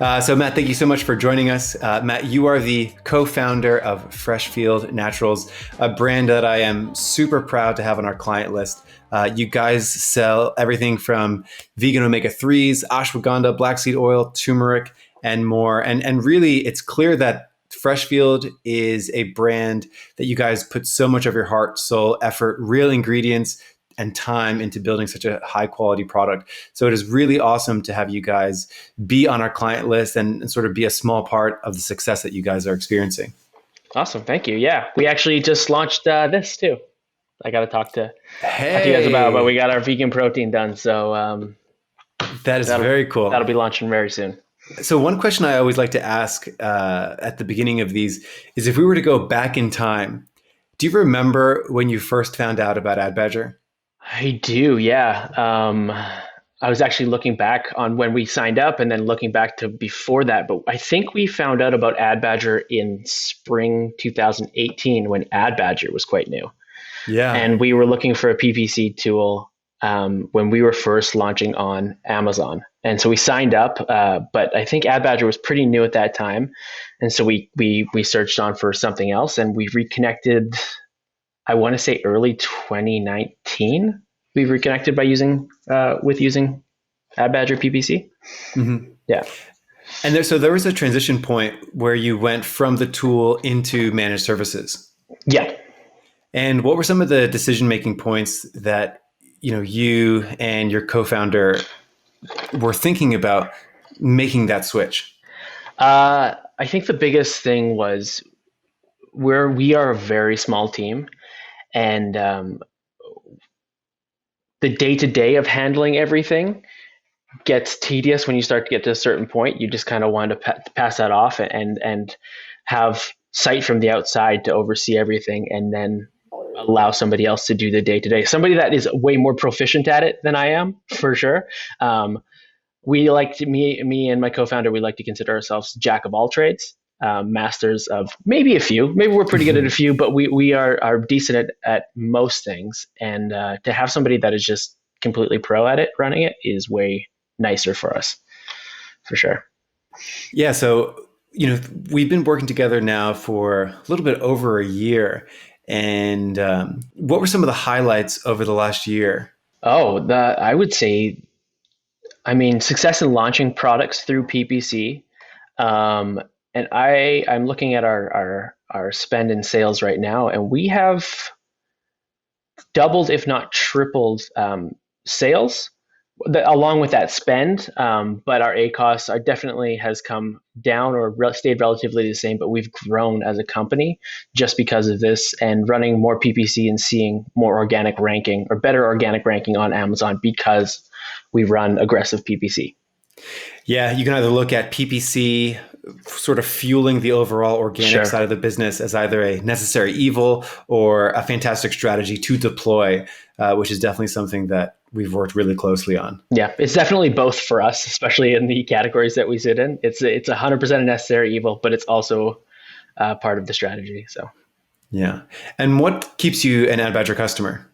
So Matt, thank you so much for joining us. Matt, you are the co-founder of Freshfield Naturals, a brand that I am super proud to have on our client list. You guys sell everything from vegan omega-3s, ashwagandha, black seed oil, turmeric, and more. And really, it's clear that Freshfield is a brand that you guys put so much of your heart, soul, effort, real ingredients, and time into building such a high quality product. So it is really awesome to have you guys be on our client list and sort of be a small part of the success that you guys are experiencing. Awesome. Thank you. Yeah. We actually just launched this too. I got to talk to you guys about, but we got our vegan protein done. So that is very cool. That'll be launching very soon. So one question I always like to ask at the beginning of these is, if we were to go back in time, do you remember when you first found out about AdBadger? I do, yeah. I was actually looking back on when we signed up and then looking back to before that. But I think we found out about AdBadger in spring 2018 when AdBadger was quite new. Yeah. And we were looking for a PPC tool when we were first launching on Amazon. And so we signed up, but I think AdBadger was pretty new at that time. And so we searched on for something else, and we reconnected, I want to say early 2019. We reconnected by using AdBadger PPC. Mm-hmm. Yeah. And so there was a transition point where you went from the tool into managed services. Yeah. And what were some of the decision-making points that you and your co-founder were thinking about making that switch? I think the biggest thing was we are a very small team, and the day-to-day of handling everything gets tedious when you start to get to a certain point. You just kind of want to pass that off and have sight from the outside to oversee everything, and then allow somebody else to do the day-to-day. Somebody that is way more proficient at it than I am, for sure. Me and my co-founder, we like to consider ourselves jack of all trades, masters of maybe a few. Maybe we're pretty good at a few, but we are decent at most things. And to have somebody that is just completely pro at it, running it, is way nicer for us, for sure. Yeah. So, we've been working together now for a little bit over a year. And what were some of the highlights over the last year? I would say, success in launching products through PPC. And I'm looking at our spend in sales right now, and we have doubled, if not tripled, sales along with that spend. But our ACOS definitely has come down or stayed relatively the same, but we've grown as a company just because of this, and running more PPC and seeing more organic ranking or better organic ranking on Amazon because we run aggressive PPC. Yeah, you can either look at PPC sort of fueling the overall organic side of the business as either a necessary evil or a fantastic strategy to deploy, which is definitely something that we've worked really closely on. Yeah, it's definitely both for us, especially in the categories that we sit in. It's 100% a necessary evil, but it's also part of the strategy. So, yeah. And what keeps you an AdBadger customer?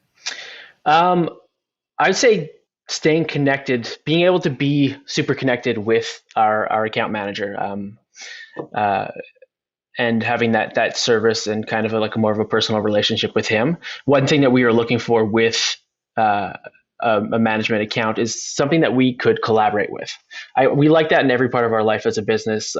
I'd say staying connected, being able to be super connected with our account manager, and having that service and kind of like more of a personal relationship with him. One thing that we are looking for with a management account is something that we could collaborate with. We like that in every part of our life as a business.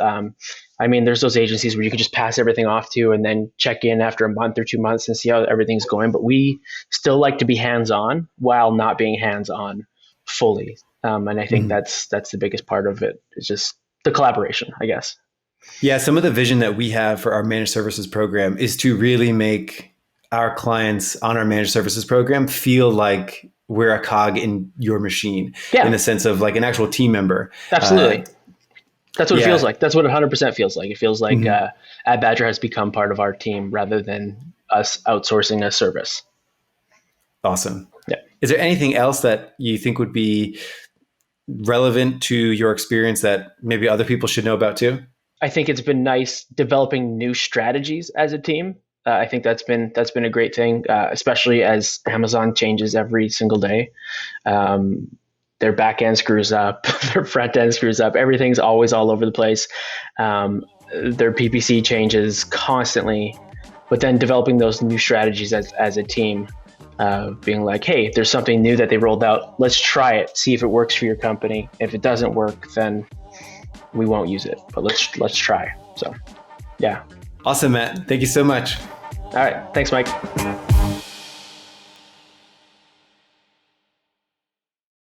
There's those agencies where you could just pass everything off to and then check in after a month or 2 months and see how everything's going. But we still like to be hands-on while not being hands-on fully. And I think that's the biggest part of it, is just the collaboration, I guess. Yeah, some of the vision that we have for our managed services program is to really make our clients on our managed services program feel like we're a cog in your machine, in the sense of like an actual team member. Absolutely. That's what it feels like. That's what it 100% feels like. It feels like AdBadger has become part of our team rather than us outsourcing a service. Awesome. Yeah. Is there anything else that you think would be relevant to your experience that maybe other people should know about too? I think it's been nice developing new strategies as a team. I think that's been a great thing, especially as Amazon changes every single day. their back end screws up, their front end screws up. Everything's always all over the place. Their PPC changes constantly, but then developing those new strategies as a team, being like, hey, there's something new that they rolled out. Let's try it, see if it works for your company. If it doesn't work, then we won't use it, but let's try. So, yeah. Awesome, Matt. Thank you so much. All right. Thanks, Mike.